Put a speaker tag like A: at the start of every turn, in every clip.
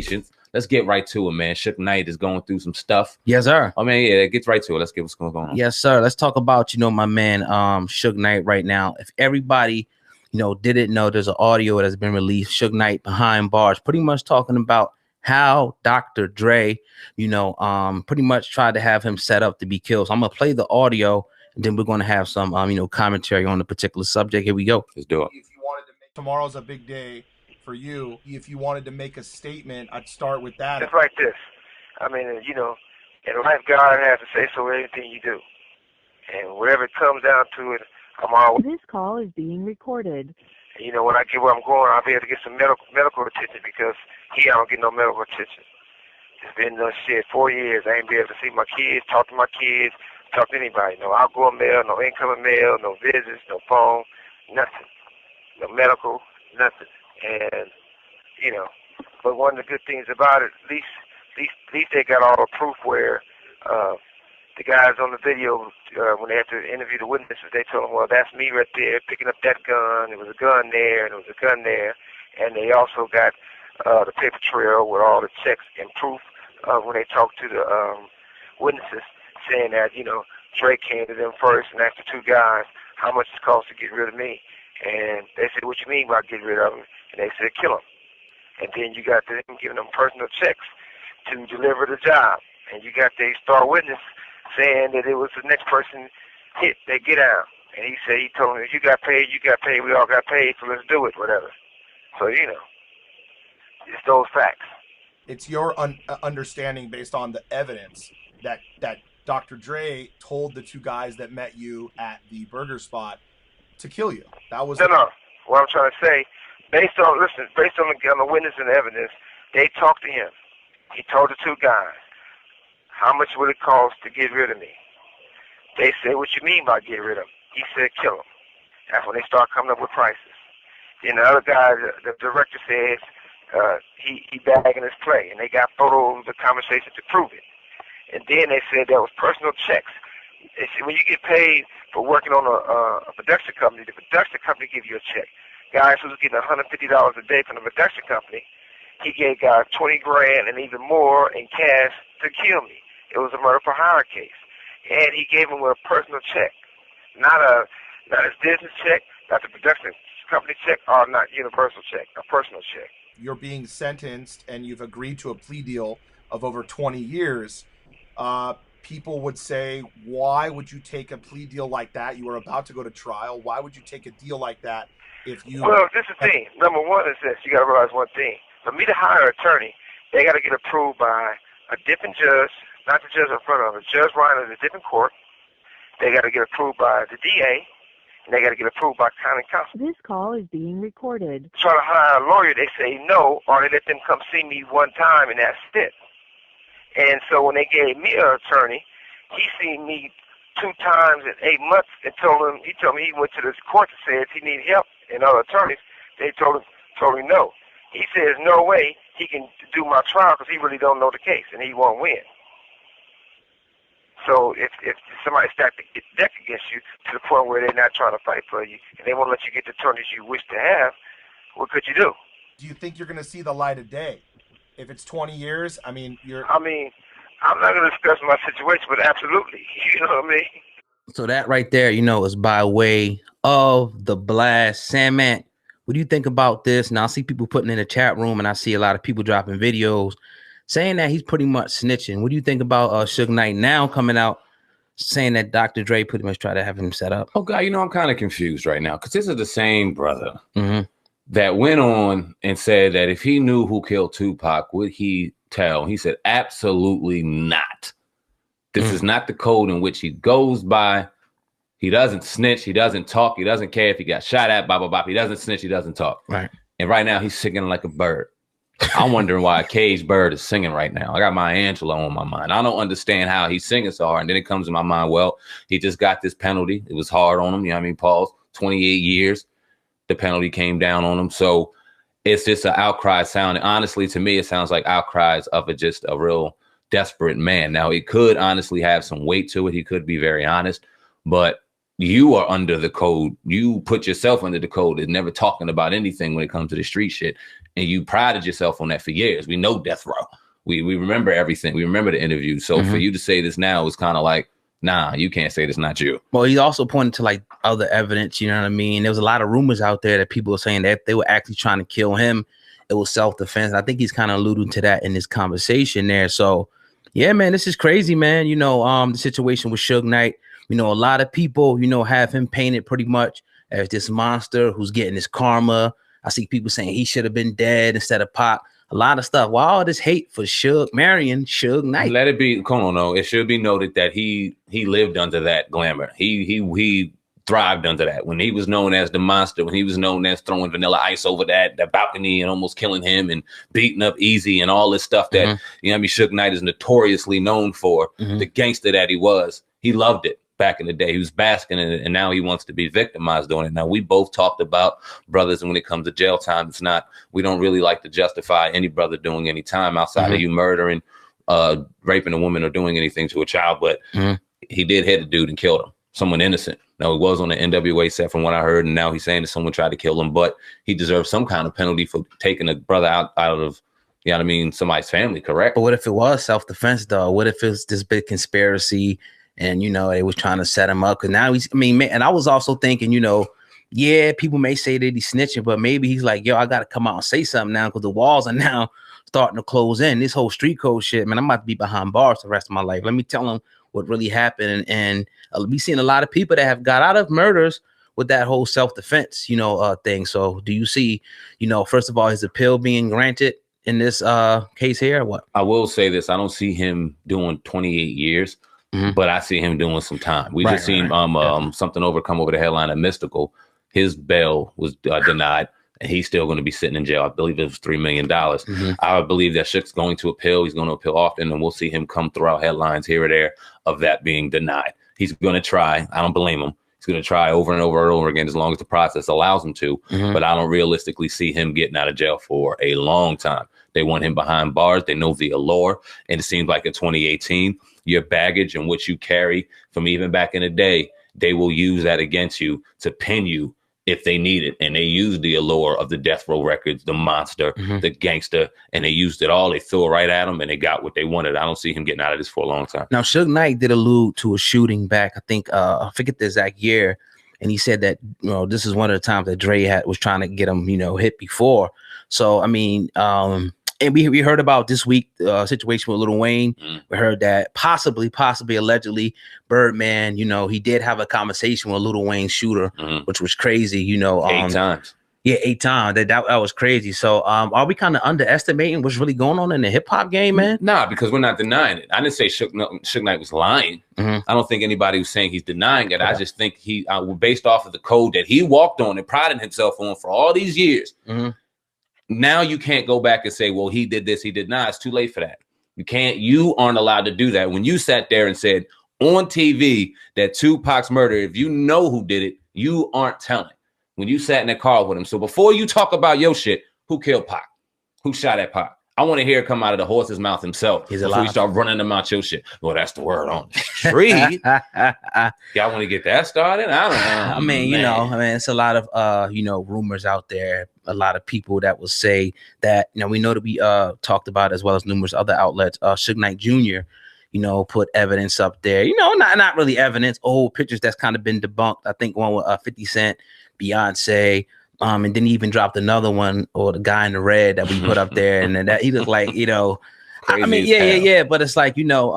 A: patience. Let's get right to it, man. Suge Knight is going through some stuff.
B: Yes, sir.
A: I mean, yeah, it gets right to it. Let's get what's going on.
B: Yes, sir. Let's talk about, my man, Suge Knight right now. If everybody, didn't know, there's an audio that's been released, Suge Knight behind bars, pretty much talking about how Dr. Dre, pretty much tried to have him set up to be killed. So I'm going to play the audio, and then we're going to have some, commentary on the particular subject. Here we go.
A: Let's do it.
C: If you wanted to make tomorrow's a big day for you, if you wanted to make a statement, I'd start with that.
D: It's like this. I mean, in life, God has to say so in anything you do. And whatever it comes down to it, I'm always...
E: This call is being recorded.
D: When I get where I'm going, I'll be able to get some medical attention because here I don't get no medical attention. It's been 4 years. I ain't been able to see my kids, talk to my kids, talk to anybody. No outgoing mail, no incoming mail, no visits, no phone, nothing. No medical, nothing. And, but one of the good things about it, at least they got all the proof where the guys on the video, when they had to interview the witnesses, they told them, well, that's me right there picking up that gun. There was a gun there, and there was a gun there. And they also got the paper trail with all the checks and proof when they talked to the witnesses, saying that, Drake came to them first and asked the two guys how much it cost to get rid of me. And they said, what you mean by get rid of him? And they said, kill him. And then you got them giving them personal checks to deliver the job. And you got the star witness saying that it was the next person hit, they get out. And he said, he told him, if you got paid, we all got paid, so let's do it, whatever. So, it's those facts.
C: It's your understanding based on the evidence that Dr. Dre told the two guys that met you at the burger spot to kill you. That was...
D: No. What I'm trying to say, based on the witness and the evidence, they talked to him. He told the two guys, how much would it cost to get rid of me? They said, what you mean by get rid of him? He said, kill him. That's when they start coming up with prices. Then the other guy, the director says, he bagging his play, and they got photos of the conversation to prove it. And then they said there was personal checks. They said when you get paid for working on a production company, the production company give you a check. Guys who was getting $150 a day from the production company, he gave guys $20 grand and even more in cash to kill me. It was a murder for hire case. And he gave him a personal check, not his business check, not the production company check, or not universal check, a personal check.
C: You're being sentenced and you've agreed to a plea deal of over 20 years. People would say, why would you take a plea deal like that? You were about to go to trial. Why would you take a deal like that if you...
D: Well, this is the thing. Number one is this. You got to realize one thing. For me to hire an attorney, they got to get approved by a different judge, not the judge in front of them. Judge Ryan in a different court. They got to get approved by the DA, and they got to get approved by county council.
E: This call is being recorded.
D: Try to hire a lawyer, they say no, or they let them come see me one time, and that's it. And so when they gave me an attorney, he seen me 2 times in 8 months and he told me he went to this court and said he needed help, and other attorneys, they told him no. He says no way he can do my trial because he really don't know the case and he won't win. So if somebody stacked the deck against you to the point where they're not trying to fight for you and they won't let you get the attorneys you wish to have, what could you do?
C: Do you think you're going to see the light of day? If it's 20 years, I'm not
D: going to discuss my situation, but absolutely. You know what I mean?
B: So that right there, is by way of the blast. Sandman, what do you think about this? Now I see people putting in the chat room and I see a lot of people dropping videos saying that he's pretty much snitching. What do you think about Suge Knight now coming out saying that Dr. Dre pretty much tried to have him set up?
A: Oh, God, I'm kind of confused right now because this is the same brother that went on and said that if he knew who killed Tupac, would he tell? He said, absolutely not. This is not the code in which he goes by. He doesn't snitch. He doesn't talk. He doesn't care if he got shot at, blah, blah, blah. He doesn't snitch. He doesn't talk.
B: Right.
A: And right now he's singing like a bird. I'm wondering why a caged bird is singing right now. I got Maya Angelou on my mind. I don't understand how he's singing so hard. And then it comes to my mind, well, he just got this penalty. It was hard on him. You know what I mean? Pause. 28 years. The penalty came down on him. So it's just an outcry sound. And honestly, to me, it sounds like outcries of just a real desperate man. Now, it could honestly have some weight to it. He could be very honest. But you are under the code. You put yourself under the code. It's never talking about anything when it comes to the street shit. and you prided yourself on that for years. We know death row. We remember everything. We remember the interview. So for you to say this now is kind of like, nah, you can't say this, not you.
B: Well, he also pointed to like other evidence, you know what I mean? There was a lot of rumors out there that people were saying that they were actually trying to kill him. It was self-defense. I think he's kind of alluding to that in this conversation there. So yeah, man, this is crazy, man. You know, the situation with Suge Knight, you know, a lot of people, you know, have him painted pretty much as this monster who's getting his karma. I see people saying he should have been dead instead of Pac. A lot of stuff. Why all this hate for marrying Suge Knight?
A: Let it be. Come on, no. It should be noted that he lived under that glamour. He thrived under that. When he was known as the monster, when he was known as throwing Vanilla Ice over that balcony and almost killing him and beating up Easy and all this stuff that you know what I mean, Suge Knight is notoriously known for. The gangster that he was, he loved it. Back in the day, he was basking in it, and now he wants to be victimized doing it. Now, we both talked about brothers, and when it comes to jail time, it's not, we don't really like to justify any brother doing any time outside of you murdering, raping a woman or doing anything to a child. But he did hit a dude and killed him, someone innocent. Now, he was on the NWA set from what I heard, and now he's saying that someone tried to kill him, but he deserves some kind of penalty for taking a brother out of, you know what I mean, somebody's family, correct?
B: But what if it was self-defense, though? What if it's this big conspiracy? And, you know, they was trying to set him up because now he's, I mean, man, and I was also thinking, you know, yeah, people may say that he's snitching, but maybe he's like, yo, I got to come out and say something now because the walls are now starting to close in. This whole street code shit, man, I'm about to be behind bars the rest of my life. Let me tell them what really happened. And we seen a lot of people that have got out of murders with that whole self-defense, you know, thing. So do you see, you know, first of all, his appeal being granted in this case here or what?
A: I will say this. I don't see him doing 28 years. But I see him doing some time. We just seen something come over the headline of Mystical. His bail was denied, and he's still going to be sitting in jail. I believe it was $3 million. I believe that Suge's going to appeal. He's going to appeal often, and we'll see him come throughout headlines here or there of that being denied. He's going to try. I don't blame him. He's going to try over and over and over again as long as the process allows him to. But I don't realistically see him getting out of jail for a long time. They want him behind bars. They know the allure, and it seems like in 2018, your baggage and what you carry from even back in the day, they will use that against you to pin you if they need it. And they use the allure of the death row records, the monster, the gangster, and they used it all. They threw it right at him and they got what they wanted. I don't see him getting out of this for a long time.
B: Now, Suge Knight did allude to a shooting back, I think, I forget the exact year. And he said that, you know, this is one of the times that Dre was trying to get him, you know, hit before. So, I mean, and we heard about this week situation with Lil Wayne. We heard that possibly, allegedly, Birdman, you know, he did have a conversation with Lil Wayne's shooter, which was crazy, you know.
A: 8 times.
B: Yeah, 8 times. That was crazy. So are we kind of underestimating what's really going on in the hip hop game, man?
A: Nah, because we're not denying it. I didn't say Suge Knight was lying. I don't think anybody was saying he's denying it. I just think he, based off of the code that he walked on and prided himself on for all these years. Now you can't go back and say, well, he did this, he did not. It's too late for that. You aren't allowed to do that. When you sat there and said on TV that Tupac's murder, if you know who did it, you aren't telling. When you sat in the car with him. So before you talk about your shit, who killed Pac? Who shot at Pac? I want to hear it come out of the horse's mouth himself before you start running them out your shit. Well, that's the word on the street. Y'all want to get that started? I don't know.
B: I mean, you know, it's a lot of, you know, rumors out there. A lot of people that will say that, you know, we know that we talked about as well as numerous other outlets. Suge Knight Jr., you know, put evidence up there. You know, not really evidence. Old pictures that's kind of been debunked. I think one with 50 Cent, Beyonce. And then he even dropped another one, or the guy in the red that we put up there, and then that he looked like, you know, I mean, yeah. But it's like, you know,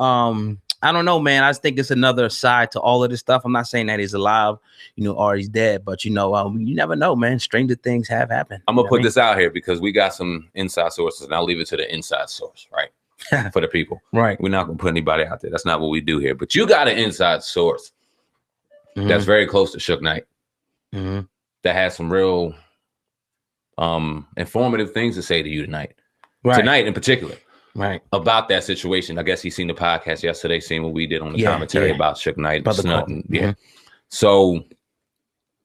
B: I don't know, man. I just think it's another side to all of this stuff. I'm not saying that he's alive, you know, or he's dead, but you know, you never know, man. Stranger things have happened.
A: I'm gonna put this out here because we got some inside sources, and I'll leave it to the inside source, right? For the people,
B: right?
A: We're not gonna put anybody out there. That's not what we do here. But you got an inside source that's very close to Suge Knight. That has some real informative things to say to you tonight. Tonight in particular. About that situation. I guess he's seen the podcast yesterday, seeing what we did on the commentary about Suge Knight. So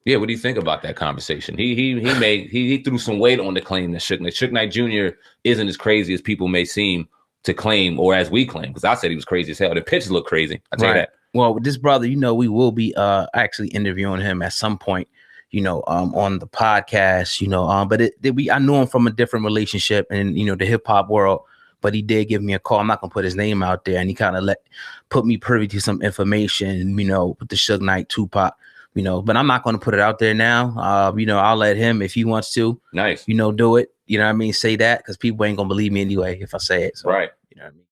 A: yeah, what do you think about that conversation? He threw some weight on the claim that Suge Knight Jr. isn't as crazy as people may seem to claim, or as we claim, because I said he was crazy as hell. The pictures look crazy. I tell you that.
B: Well, with this brother, you know, we will be actually interviewing him at some point, on the podcast, but I knew him from a different relationship and, the hip hop world, but he did give me a call. I'm not going to put his name out there. And he kind of put me privy to some information, with the Suge Knight, Tupac, but I'm not going to put it out there now. I'll let him, if he wants to,
A: nice,
B: do it. Say that, because people ain't going to believe me anyway if I say it. So,
A: right.
B: You know what I mean?